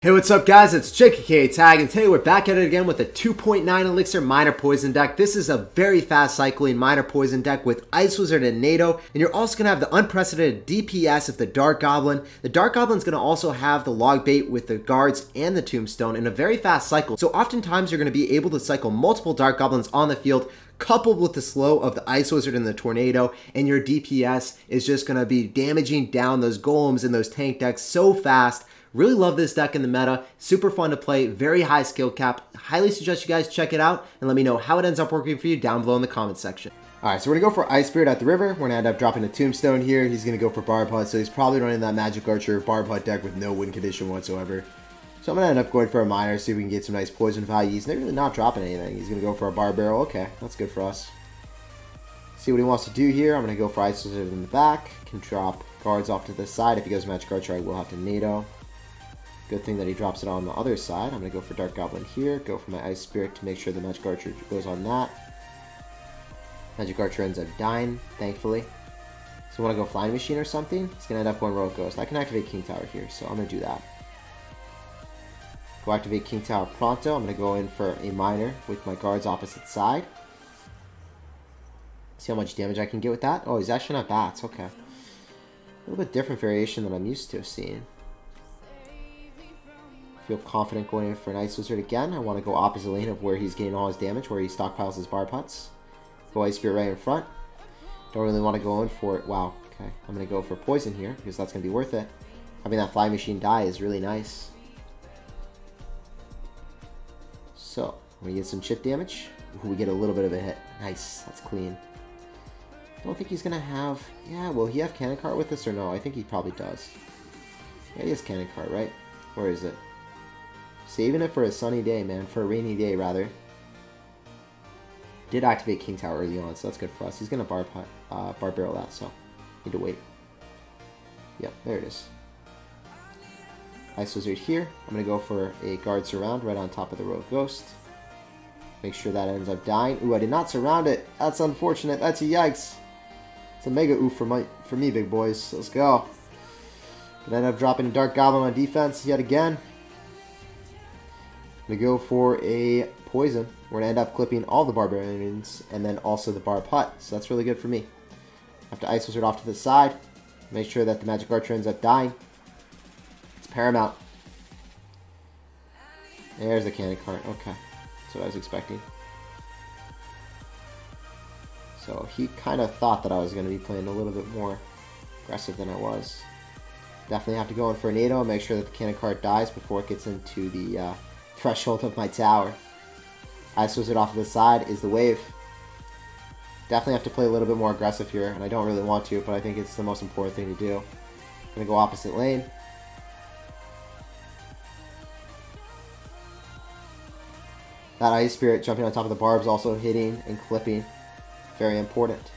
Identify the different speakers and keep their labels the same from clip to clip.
Speaker 1: Hey, what's up guys, it's SirTagCR, and today we're back at it again with a 2.9 elixir minor poison deck. This is a very fast cycling minor poison deck with Ice Wizard and NATO, and you're also going to have the unprecedented DPS of the Dark Goblin. The Dark Goblin's going to also have the log bait with the guards and the tombstone in a very fast cycle. So oftentimes you're going to be able to cycle multiple Dark Goblins on the field, coupled with the slow of the Ice Wizard and the Tornado, and your DPS is just going to be damaging down those golems and those tank decks so fast. Really love this deck in the meta. Super fun to play. Very high skill cap. Highly suggest you guys check it out and let me know how it ends up working for you down below in the comments section. Alright, so we're going to go for Ice Spirit at the river. We're going to end up dropping a Tombstone here. He's going to go for Barb Hut, so he's probably running that Magic Archer Barb Hut deck with no win condition whatsoever. So I'm going to end up going for a Miner, see if we can get some nice poison value. He's really not dropping anything. He's going to go for a Barb Barrel. Okay, that's good for us. See what he wants to do here. I'm going to go for Ice Wizard in the back. Can drop guards off to the side. If he goes Magic Archer, I will have to NATO. Good thing that he drops it on the other side. I'm going to go for Dark Goblin here. Go for my Ice Spirit to make sure the Magic Archer goes on that. Magic Archer ends up dying, thankfully. So I want to go Flying Machine or something. He's going to end up going Rogue Ghost. I can activate King Tower here, so I'm going to do that. Go activate King Tower pronto. I'm going to go in for a Miner with my guards opposite side. See how much damage I can get with that. Oh, he's actually not bats. Okay. A little bit different variation than I'm used to seeing. Feel confident going in for an Ice Wizard again. I want to go opposite lane of where he's getting all his damage, where he stockpiles his Barb Huts. Go Ice Spirit right in front. Don't really want to go in for it. Wow, okay. I'm going to go for Poison here, because that's going to be worth it. Having that Fly Machine die is really nice. So, we get some chip damage. Ooh, we get a little bit of a hit. Nice, that's clean. I don't think he's going to have... Yeah, will he have Cannon Cart with us or no? I think he probably does. Yeah, he has Cannon Cart, right? Where is it? Saving it for a sunny day, man. For a rainy day, rather. Did activate King Tower early on, so that's good for us. He's going to Barb Barrel that, so need to wait. Yep, there it is. Ice Wizard here. I'm going to go for a Guard Surround right on top of the Rogue Ghost. Make sure that ends up dying. Ooh, I did not surround it. That's unfortunate. That's a yikes. It's a mega oof for me, big boys. Let's go. Gonna end up dropping a Dark Goblin on defense yet again. I'm going to go for a Poison. We're going to end up clipping all the Barbarians and then also the Barb Hut. So that's really good for me. I have to Ice Wizard off to the side. Make sure that the Magic Archer ends up dying. It's paramount. There's the Cannon Cart. Okay. That's what I was expecting. So he kind of thought that I was going to be playing a little bit more aggressive than I was. Definitely have to go in for a NATO and make sure that the Cannon Cart dies before it gets into the threshold of my tower. Ice Wizard off to the side is the wave. Definitely have to play a little bit more aggressive here, and I don't really want to, but I think it's the most important thing to do. I'm going to go opposite lane. That Ice Spirit jumping on top of the barbs, also hitting and clipping. Very important.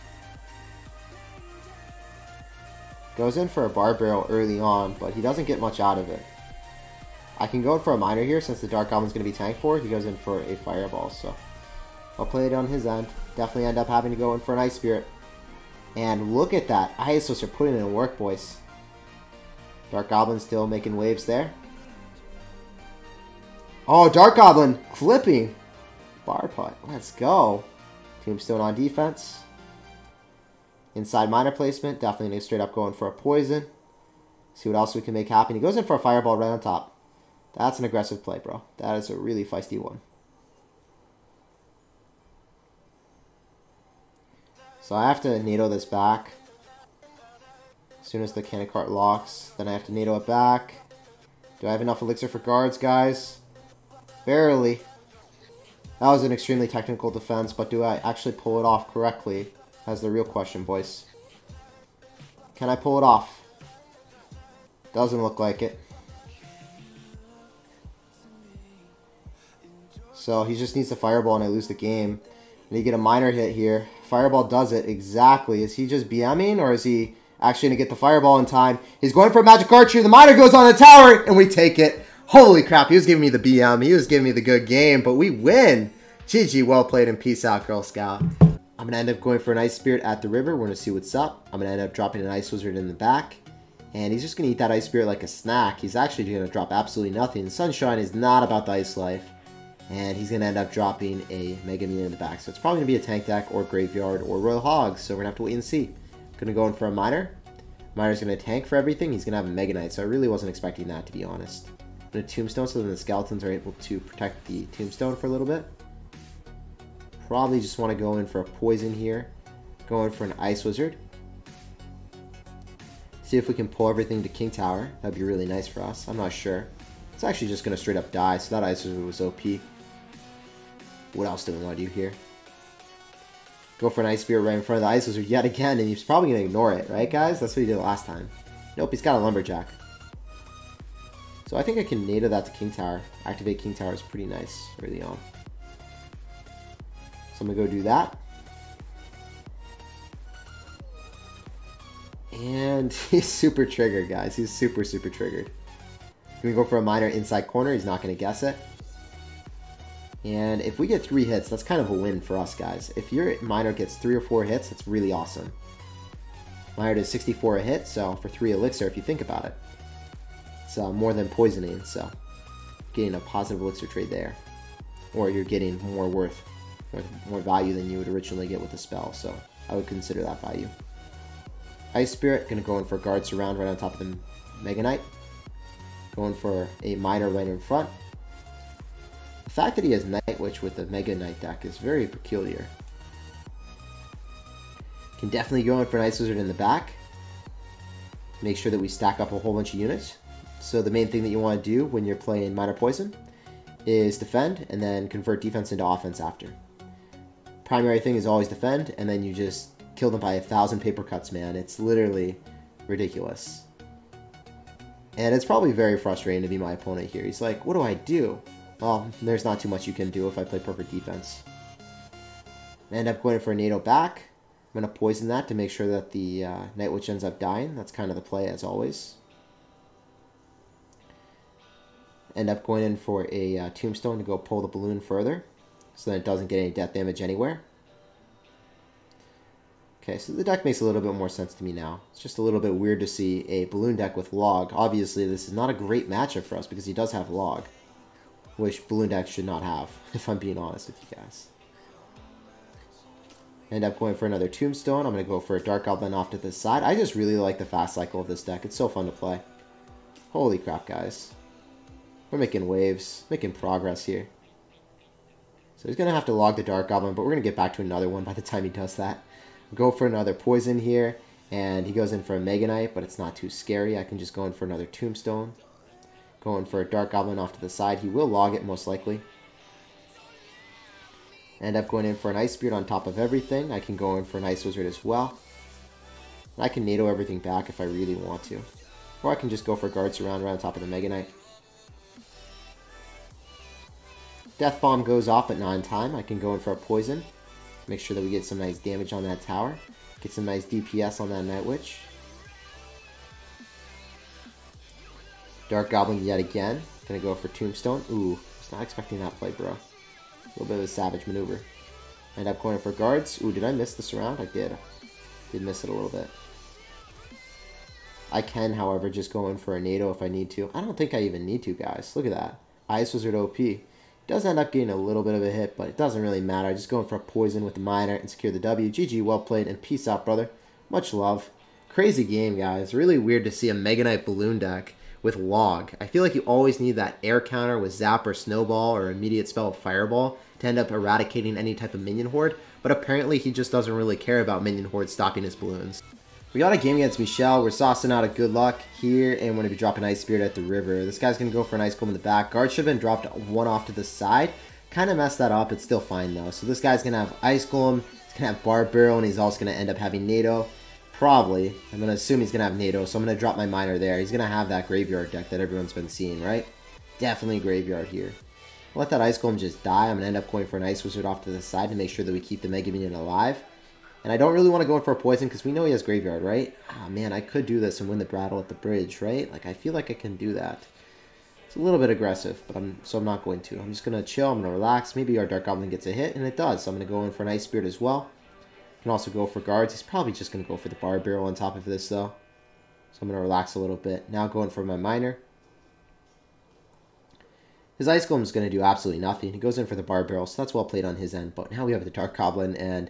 Speaker 1: Goes in for a Barb Barrel early on, but he doesn't get much out of it. I can go in for a Miner here since the Dark Goblin's going to be tanked for. He goes in for a Fireball, so I'll play it on his end. Definitely end up having to go in for an Ice Spirit. And look at that. Ice Wizard putting in work, boys. Dark Goblin still making waves there. Oh, Dark Goblin clipping. Barb Hut. Let's go. Tombstone on defense. Inside Miner placement. Definitely straight up going for a Poison. See what else we can make happen. He goes in for a Fireball right on top. That's an aggressive play, bro. That is a really feisty one. So I have to NATO this back. As soon as the Cannon Cart locks, then I have to NATO it back. Do I have enough elixir for guards, guys? Barely. That was an extremely technical defense, but do I actually pull it off correctly? That's the real question, boys. Can I pull it off? Doesn't look like it. So he just needs the Fireball and I lose the game. And you get a Miner hit here. Fireball does it exactly. Is he just BMing or is he actually going to get the Fireball in time? He's going for a Magic Archer. The Miner goes on the tower and we take it. Holy crap, he was giving me the BM. He was giving me the good game, but we win. GG, well played and peace out, Girl Scout. I'm going to end up going for an Ice Spirit at the river. We're going to see what's up. I'm going to end up dropping an Ice Wizard in the back. And he's just going to eat that Ice Spirit like a snack. He's actually going to drop absolutely nothing. Sunshine is not about the Ice Life. And he's going to end up dropping a Mega Minion in the back. So it's probably going to be a tank deck or Graveyard or Royal Hogs. So we're going to have to wait and see. Going to go in for a Miner. Miner's going to tank for everything. He's going to have a Mega Knight. So I really wasn't expecting that, to be honest. And a Tombstone so then the Skeletons are able to protect the Tombstone for a little bit. Probably just want to go in for a Poison here. Go in for an Ice Wizard. See if we can pull everything to King Tower. That'd be really nice for us. I'm not sure. It's actually just going to straight up die, so that Ice Wizard was OP. What else do we want to do here? Go for an Ice Spirit right in front of the Ice Wizard yet again, and he's probably going to ignore it, right guys? That's what he did last time. Nope, he's got a Lumberjack. So I think I can NATO that to King Tower. Activate King Tower is pretty nice early on. So I'm going to go do that. And he's super triggered, guys. He's super triggered. Can we go for a Miner inside corner? He's not going to guess it. And if we get 3 hits, that's kind of a win for us, guys. If your Miner gets 3 or 4 hits, that's really awesome. Miner does 64 a hit, so for 3 elixir, if you think about it. It's more than poisoning, so getting a positive elixir trade there. Or you're getting more worth, more value than you would originally get with the spell, so I would consider that value. Ice Spirit, going to go in for Guard Surround right on top of the Mega Knight. Going for a Miner right in front. The fact that he has Night Witch with the Mega Knight deck is very peculiar. Can definitely go in for an Ice Wizard in the back. Make sure that we stack up a whole bunch of units. So the main thing that you want to do when you're playing Miner Poison is defend and then convert defense into offense after. Primary thing is always defend, and then you just kill them by 1,000 paper cuts, man. It's literally ridiculous. And it's probably very frustrating to be my opponent here. He's like, what do I do? Well, there's not too much you can do if I play perfect defense. I end up going for a NATO back. I'm going to poison that to make sure that the Night Witch ends up dying. That's kind of the play as always. End up going in for a Tombstone to go pull the balloon further so that it doesn't get any death damage anywhere. Okay, so the deck makes a little bit more sense to me now. It's just a little bit weird to see a balloon deck with log. Obviously, this is not a great matchup for us because he does have log, which balloon decks should not have, if I'm being honest with you guys. End up going for another Tombstone. I'm going to go for a Dark Goblin off to the side. I just really like the fast cycle of this deck. It's so fun to play. Holy crap, guys. We're making waves, making progress here. So he's going to have to log the Dark Goblin, but we're going to get back to another one by the time he does that. Go for another Poison here, and he goes in for a Mega Knight, but it's not too scary. I can just go in for another Tombstone. Going for a Dark Goblin off to the side. He will log it most likely. End up going in for an Ice Spirit on top of everything. I can go in for an Ice Wizard as well. And I can NATO everything back if I really want to. Or I can just go for Guard Surround right on top of the Mega Knight. Death Bomb goes off at 9 time. I can go in for a Poison. Make sure that we get some nice damage on that tower. Get some nice DPS on that Night Witch. Dark Goblin yet again. Gonna go for Tombstone. Ooh, was not expecting that play, bro. A little bit of a savage maneuver. End up going for Guards. Ooh, did I miss this round? I did. Did miss it a little bit. I can, however, just go in for a NATO if I need to. I don't think I even need to, guys. Look at that. Ice Wizard OP. Does end up getting a little bit of a hit, but it doesn't really matter. I just go in for a Poison with the Miner and secure the W. GG, well played, and peace out, brother. Much love. Crazy game, guys. Really weird to see a Mega Knight balloon deck with log. I feel like you always need that air counter with Zap or Snowball or immediate spell of Fireball to end up eradicating any type of minion horde, but apparently he just doesn't really care about minion horde stopping his balloons. We got a game against Michelle. We're saucing out a good luck here, and we're going to be dropping Ice Spirit at the river. This guy's going to go for an Ice Golem in the back. Guard should have been dropped one off to the side. Kind of messed that up. It's still fine, though. So this guy's going to have Ice Golem. He's going to have Barb Barrel, and he's also going to end up having NATO. Probably. I'm going to assume he's going to have NATO, so I'm going to drop my Miner there. He's going to have that Graveyard deck that everyone's been seeing, right? Definitely Graveyard here. I'll let that Ice Golem just die. I'm going to end up going for an Ice Wizard off to the side to make sure that we keep the Mega Minion alive. And I don't really want to go in for a Poison because we know he has Graveyard, right? Ah, man, I could do this and win the battle at the bridge, right? Like, I feel like I can do that. It's a little bit aggressive, but I'm not going to. I'm just going to chill. I'm going to relax. Maybe our Dark Goblin gets a hit, and it does. So I'm going to go in for an Ice Spirit as well. Can also go for Guards. He's probably just going to go for the Barb Barrel on top of this, though. So I'm going to relax a little bit. Now going for my miner. His Ice Golem is going to do absolutely nothing. He goes in for the Bar Barrel, so that's well played on his end. But now we have the Dark Goblin, and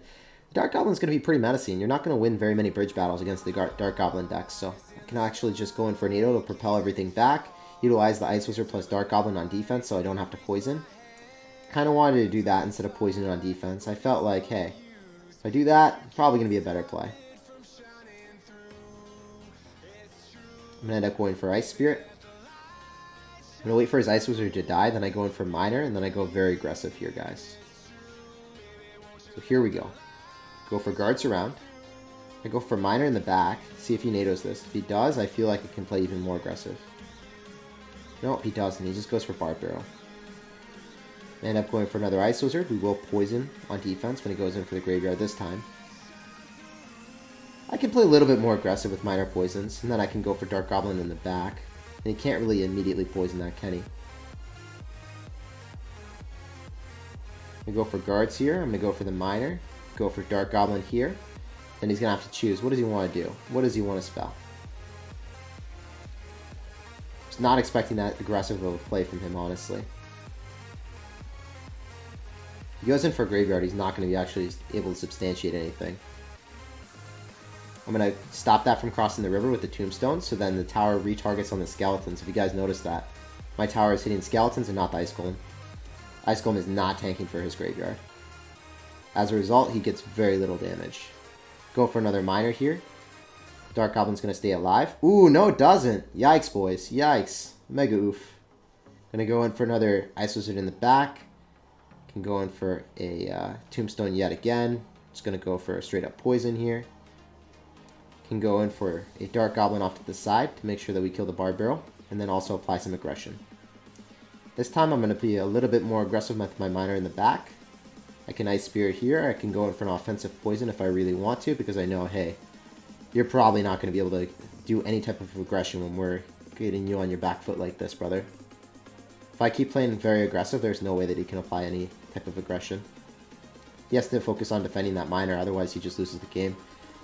Speaker 1: the Dark Goblin is going to be pretty menacing. You're not going to win very many bridge battles against the Dark Goblin decks, so I can actually just go in for NATO to propel everything back, utilize the Ice Wizard plus Dark Goblin on defense so I don't have to poison. Kind of wanted to do that instead of poisoning on defense. I felt like, hey, if I do that, it's probably going to be a better play. I'm going to end up going for Ice Spirit. I'm going to wait for his Ice Wizard to die, then I go in for Miner, and then I go very aggressive here, guys. So here we go. Go for Guard Surround. I go for Miner in the back, see if he NATOs this. If he does, I feel like I can play even more aggressive. Nope, he doesn't. He just goes for Barb Barrel. I end up going for another Ice Wizard. We will poison on defense when he goes in for the graveyard this time. I can play a little bit more aggressive with minor poisons, and then I can go for Dark Goblin in the back. And he can't really immediately poison that, can he? I'm going to go for guards here. I'm going to go for the miner. Go for Dark Goblin here. Then he's going to have to choose. What does he want to do? What does he want to spell? Just not expecting that aggressive of a play from him, honestly. If he goes in for a graveyard, he's not going to be actually able to substantiate anything. I'm going to stop that from crossing the river with the tombstone, so then the tower retargets on the skeletons. If you guys notice that, my tower is hitting skeletons and not the Ice Golem. Ice Golem is not tanking for his graveyard. As a result, he gets very little damage. Go for another miner here. Dark Goblin's going to stay alive. Ooh, no it doesn't. Yikes, boys. Yikes. Mega oof. Going to go in for another Ice Wizard in the back. Can go in for a tombstone yet again. Just going to go for a straight up poison here. Can go in for a Dark Goblin off to the side to make sure that we kill the Barb Barrel, and then also apply some aggression. This time I'm going to be a little bit more aggressive with my miner in the back. I can Ice Spirit here. I can go in for an offensive poison if I really want to, because I know, hey, you're probably not going to be able to do any type of aggression when we're getting you on your back foot like this, brother. If I keep playing very aggressive, there's no way that he can apply any type of aggression. He has to focus on defending that miner, otherwise he just loses the game.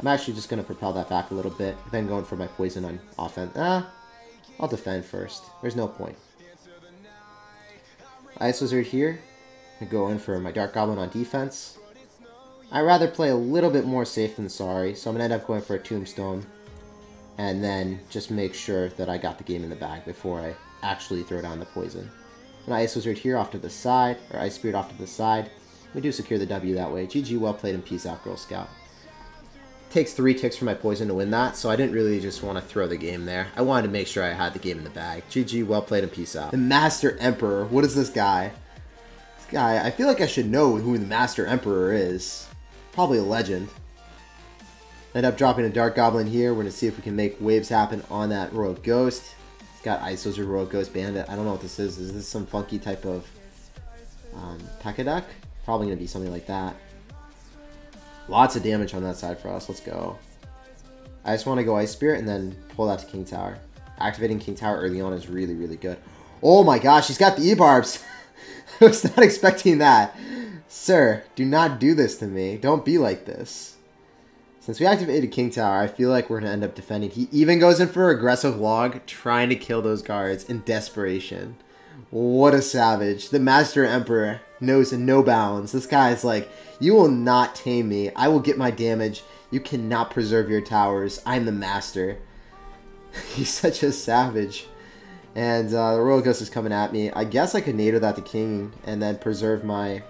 Speaker 1: I'm actually just going to propel that back a little bit, then going for my poison on offense. I'll defend first. There's no point. Ice Wizard here. I go in for my Dark Goblin on defense. I'd rather play a little bit more safe than sorry, so I'm going to end up going for a Tombstone. And then just make sure that I got the game in the bag before I actually throw down the poison. An Ice Wizard here off to the side, or Ice Spirit off to the side. We do secure the W that way. GG, well played, and peace out, Girl Scout. Takes 3 ticks for my poison to win that, so I didn't really just want to throw the game there. I wanted to make sure I had the game in the bag. GG, well played, and peace out. The Master Emperor. What is this guy? This guy, I feel like I should know who the Master Emperor is. Probably a legend. End up dropping a Dark Goblin here. We're going to see if we can make waves happen on that Royal Ghost. He's got Ice Wizard, Royal Ghost, Bandit. I don't know what this is. Is this some funky type of P.E.K.K.A deck? Probably going to be something like that. Lots of damage on that side for us. Let's go. I just want to go Ice Spirit and then pull that to King Tower. Activating King Tower early on is really, really good. Oh my gosh, he's got the E-Barbs. I was not expecting that. Sir, do not do this to me. Don't be like this. Since we activated King Tower, I feel like we're going to end up defending. He even goes in for aggressive log, trying to kill those guards in desperation. What a savage. The Master Emperor knows no bounds. This guy is like, you will not tame me. I will get my damage. You cannot preserve your towers. I'm the master. He's such a savage. And the Royal Ghost is coming at me. I guess I could NATO that to King and then preserve my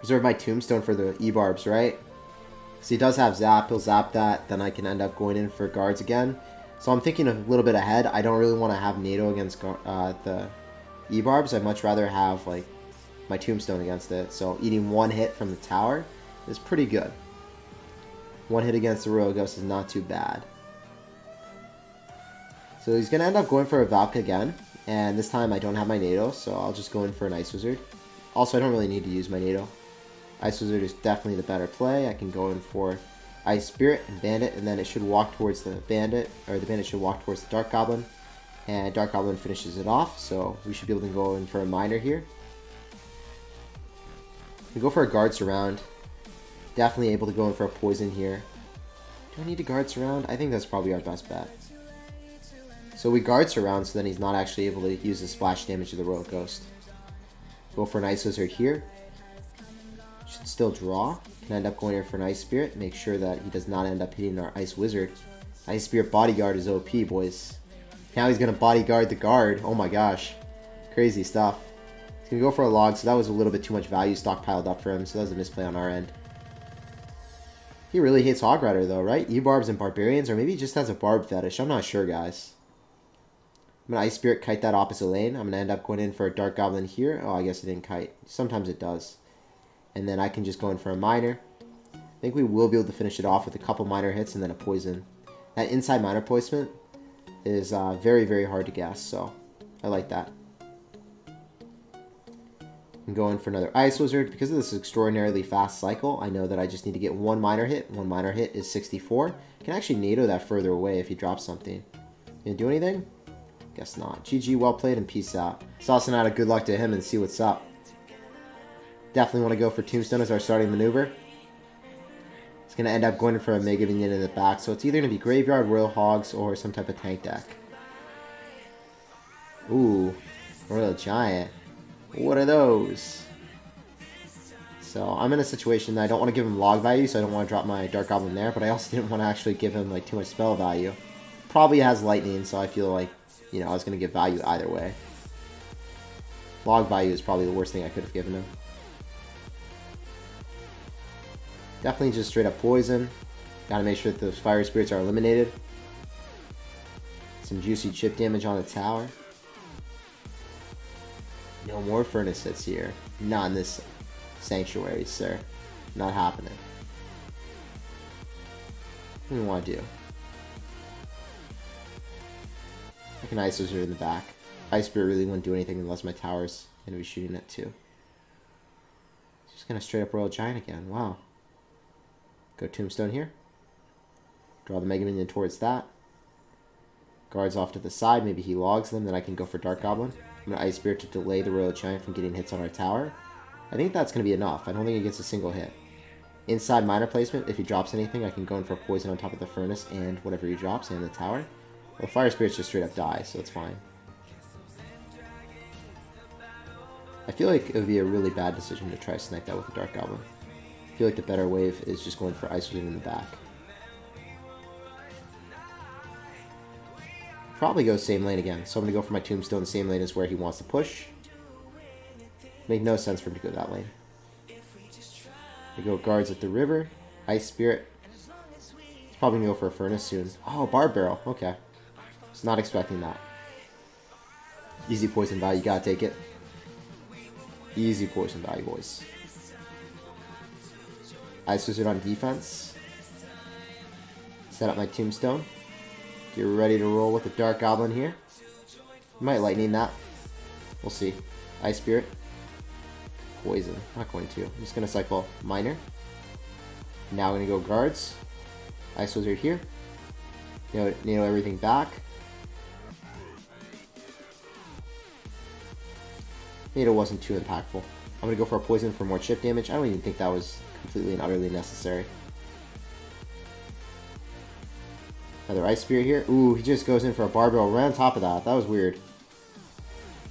Speaker 1: Tombstone for the E-Barbs, right? Because he does have Zap. He'll Zap that. Then I can end up going in for guards again. So I'm thinking a little bit ahead. I don't really want to have NATO against the E-Barbs. I'd much rather have like my Tombstone against it. So eating 1 hit from the tower is pretty good. 1 hit against the Royal Ghost is not too bad. So he's going to end up going for a Valka again. And this time I don't have my NATO, so I'll just go in for an Ice Wizard. Also, I don't really need to use my NATO. Ice Wizard is definitely the better play. I can go in for Ice Spirit and Bandit, and then it should walk towards the Bandit, or the Bandit should walk towards the Dark Goblin. And Dark Goblin finishes it off, so we should be able to go in for a Miner here. We go for a Guard Surround. Definitely able to go in for a Poison here Do I need to guard surround? I think that's probably our best bet. So we guard surround, so then he's not actually able to use the splash damage of the Royal Ghost. Go for an Ice Wizard here. Should still draw. Can end up going in for an Ice Spirit. Make sure that he does not end up hitting our Ice Wizard. Ice Spirit Bodyguard is OP, boys. Now he's going to bodyguard the guard. Oh my gosh. Crazy stuff. He's going to go for a log, so that was a little bit too much value stockpiled up for him, so that was a misplay on our end. He really hates Hog Rider though, right? E-Barbs and Barbarians, or maybe he just has a Barb fetish. I'm not sure, guys. I'm going to Ice Spirit kite that opposite lane. I'm going to end up going in for a Dark Goblin here. Oh, I guess it didn't kite. Sometimes it does. And then I can just go in for a Miner. I think we will be able to finish it off with a couple Miner hits and then a Poison. That inside Miner placement is very, very hard to guess, so I like that. I'm going for another Ice Wizard. Because of this extraordinarily fast cycle, I know that I just need to get one Miner hit. One Miner hit is 64. I can actually NATO that further away if he drops something. Gonna do anything? Guess not. GG, well played, and peace out. Saucing out a good luck to him and see what's up. Definitely want to go for Tombstone as our starting maneuver. It's going to end up going for a Mega Minion in the back, so it's either going to be Graveyard, Royal Hogs, or some type of tank deck. Ooh, Royal Giant. What are those? So I'm in a situation that I don't want to give him log value, so I don't want to drop my Dark Goblin there, but I also didn't want to actually give him like too much spell value. Probably has Lightning, so I feel like, you know, I was going to give value either way. Log value is probably the worst thing I could have given him. Definitely just straight up poison. Gotta make sure that those fire spirits are eliminated. Some juicy chip damage on the tower. No more furnace hits here. Not in this sanctuary, sir. Not happening. What do we want to do? I can Ice Wizard in the back. Ice Spirit really wouldn't do anything unless my tower's going to be shooting it too. Just going to straight up Royal Giant again. Wow. Go Tombstone here. Draw the Mega Minion towards that. Guards off to the side. Maybe he logs them. Then I can go for Dark Goblin. I'm going to Ice Spirit to delay the Royal Giant from getting hits on our tower. I think that's going to be enough. I don't think it gets a single hit. Inside Miner placement, if he drops anything, I can go in for Poison on top of the Furnace and whatever he drops and the tower. Well, Fire Spirits just straight up die, so it's fine. I feel like it would be a really bad decision to try to snipe that with a Dark Goblin. I feel like the better wave is just going for Ice Wizard in the back. Probably go same lane again, so I'm going to go for my Tombstone. The same lane is where he wants to push. Make no sense for him to go that lane. I go Guards at the river. Ice Spirit. He's probably going to go for a Furnace soon. Oh, Barb Barrel. Okay. Was not expecting that. Easy poison value. You gotta take it. Easy poison value, boys. Ice Wizard on defense. Set up my Tombstone. Get ready to roll with the Dark Goblin here. Might Lightning that. We'll see. Ice Spirit. Poison. Not going to. I'm just going to cycle Miner. Now I'm going to go Guards. Ice Wizard here. Nail everything back. NATO wasn't too impactful. I'm going to go for a Poison for more chip damage. I don't even think that was completely and utterly necessary. Another Ice Spirit here. Ooh, he just goes in for a Barbell right on top of that. That was weird.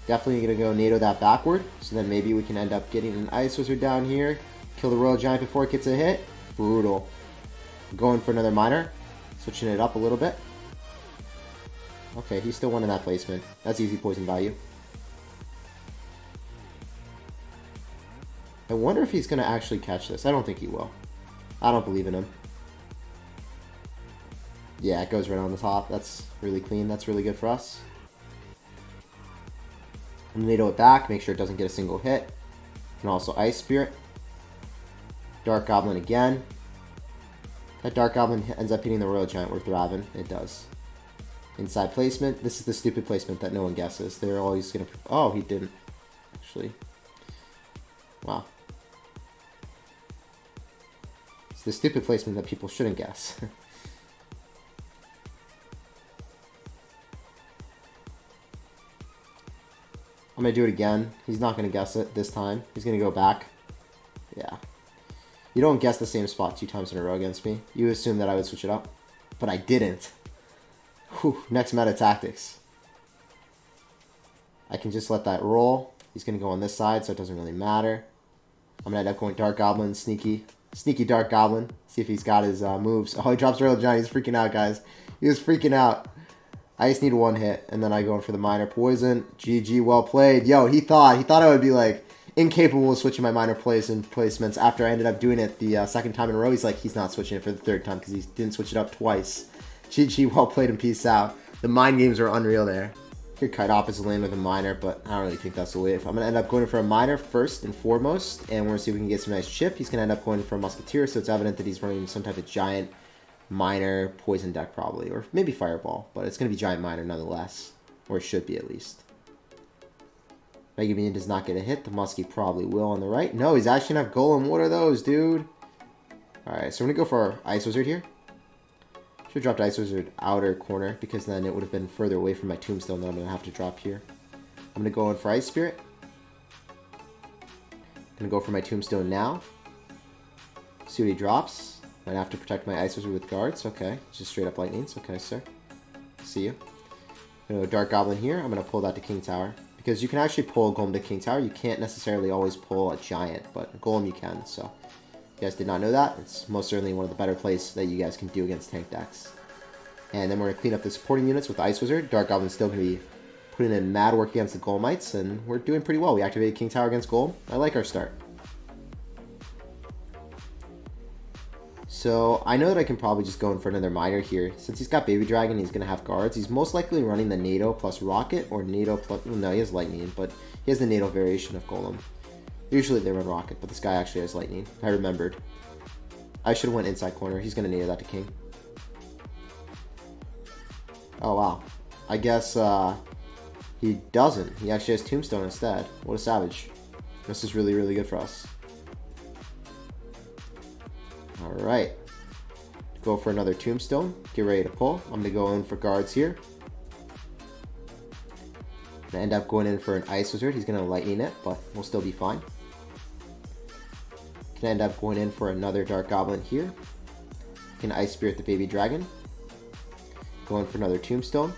Speaker 1: Definitely going to go NATO that backward. So then maybe we can end up getting an Ice Wizard down here. Kill the Royal Giant before it gets a hit. Brutal. Going for another Miner. Switching it up a little bit. Okay, he's still winning that placement. That's easy poison value. I wonder if he's going to actually catch this. I don't think he will. I don't believe in him. Yeah, it goes right on the top. That's really clean. That's really good for us. I'm going to NATO it back. Make sure it doesn't get a single hit. And also Ice Spirit. Dark Goblin again. That Dark Goblin ends up hitting the Royal Giant with Raven. It does. Inside placement. This is the stupid placement that no one guesses. They're always going to... Oh, he didn't. Actually. Wow. It's the stupid placement that people shouldn't guess. I'm going to do it again. He's not going to guess it this time. He's going to go back. Yeah. You don't guess the same spot 2 times in a row against me. You assume that I would switch it up. but I didn't. Whew, next meta tactics. I can just let that roll. He's going to go on this side, so it doesn't really matter. I'm going to end up going Dark Goblin, sneaky Dark Goblin. See if he's got his moves. Oh, he drops Royal Giant. He's freaking out, guys. He was freaking out. I just need one hit, and then I go in for the Minor Poison. GG, well played. Yo, he thought I would be, like, incapable of switching my Minor placements after I ended up doing it the second time in a row. He's like, he's not switching it for the third time because he didn't switch it up twice. GG, well played, and peace out. The mind games are unreal there. Could kite opposite lane with a Minor, but I don't really think that's the wave. I'm going to end up going for a Minor first and foremost, and we're going to see if we can get some nice chip. He's going to end up going for a Musketeer, so it's evident that he's running some type of giant Minor poison deck probably, or maybe Fireball, but it's going to be giant Minor nonetheless, or it should be at least. Mega Minion does not get a hit. The Muskie probably will on the right. No, he's actually going to have Golem. What are those, dude? Alright, so we're going to go for our Ice Wizard here. Should have dropped Ice Wizard outer corner, because then it would have been further away from my Tombstone that I'm going to have to drop here. I'm going to go in for Ice Spirit. Going to go for my Tombstone now. See what he drops. Might have to protect my Ice Wizard with guards. Okay, just straight up lightnings. Okay, sir. See you. I'm going to go Dark Goblin here. I'm going to pull that to King Tower. Because you can actually pull a Golem to King Tower. You can't necessarily always pull a Giant, but a Golem you can. So, if you guys did not know that, it's most certainly one of the better plays that you guys can do against tank decks. And then we're going to clean up the supporting units with the Ice Wizard. Dark Goblin's still going to be putting in mad work against the Golemites, and we're doing pretty well. We activated King Tower against Golem. I like our start. So, I know that I can probably just go in for another Minor here. Since he's got Baby Dragon, he's going to have guards. He's most likely running the NATO plus Rocket, or NATO plus... Well, no, he has Lightning, but he has the NATO variation of Golem. Usually they run Rocket, but this guy actually has Lightning. I remembered. I should have went inside corner. He's going to NATO that to King. Oh, wow. I guess he doesn't. He actually has Tombstone instead. What a savage. This is really, really good for us. Alright. Go for another Tombstone. Get ready to pull. I'm going to go in for guards here. I'm going to end up going in for an Ice Wizard. He's going to Lightning it, but we'll still be fine. Can end up going in for another Dark Goblin here. Can Ice Spirit the Baby Dragon. Going for another Tombstone.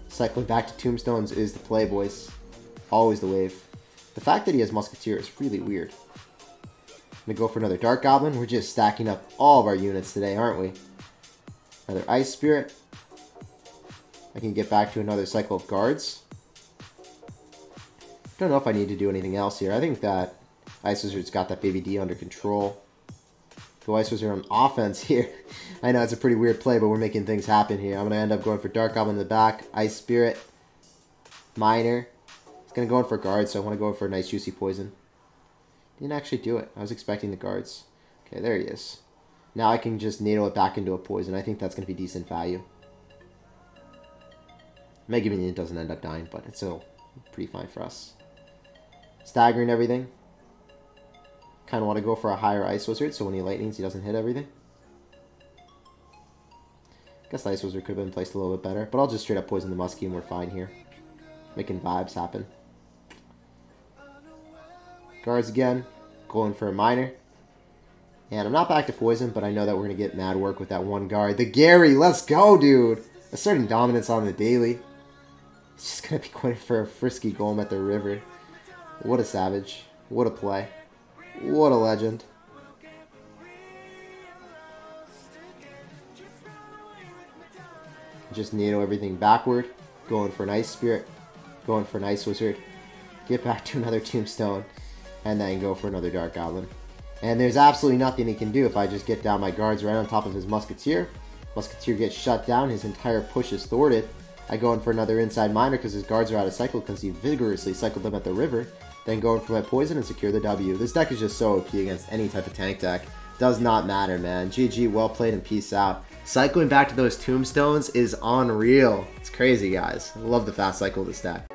Speaker 1: Cycling back to Tombstones is the play, boys. Always the wave. The fact that he has Musketeer is really weird. I'm going to go for another Dark Goblin. We're just stacking up all of our units today, aren't we? Another Ice Spirit. I can get back to another cycle of guards. Don't know if I need to do anything else here. I think that Ice Wizard's got that Baby D under control. Go Ice Wizard on offense here. I know it's a pretty weird play, but we're making things happen here. I'm going to end up going for Dark Goblin in the back. Ice Spirit. Minor. He's going to go in for guards, so I want to go in for a nice juicy poison. Didn't actually do it. I was expecting the guards. Okay, there he is. Now I can just NATO it back into a poison. I think that's going to be decent value. Mega Minion doesn't end up dying, but it's still pretty fine for us. Staggering everything. Kind of want to go for a higher Ice Wizard, so when he lightnings, he doesn't hit everything. Guess the Ice Wizard could have been placed a little bit better, but I'll just straight up poison the Muskie and we're fine here. Making vibes happen. Guards again, going for a Minor. And I'm not back to poison, but I know that we're going to get mad work with that one guard. The Gary, let's go, dude! Asserting dominance on the daily. He's just going to be going for a frisky Golem at the river. What a savage. What a play. What a legend. Just NATO everything backward. Going for an Ice Spirit. Going for an Ice Wizard. Get back to another Tombstone. And then go for another Dark Goblin. And there's absolutely nothing he can do if I just get down my guards right on top of his Musketeer. Musketeer gets shut down. His entire push is thwarted. I go in for another inside Minor because his guards are out of cycle because he vigorously cycled them at the river. Then go in for my poison and secure the W. This deck is just so OP against any type of tank deck. Does not matter, man. GG, well played, and peace out. Cycling back to those Tombstones is unreal. It's crazy, guys. I love the fast cycle of this deck.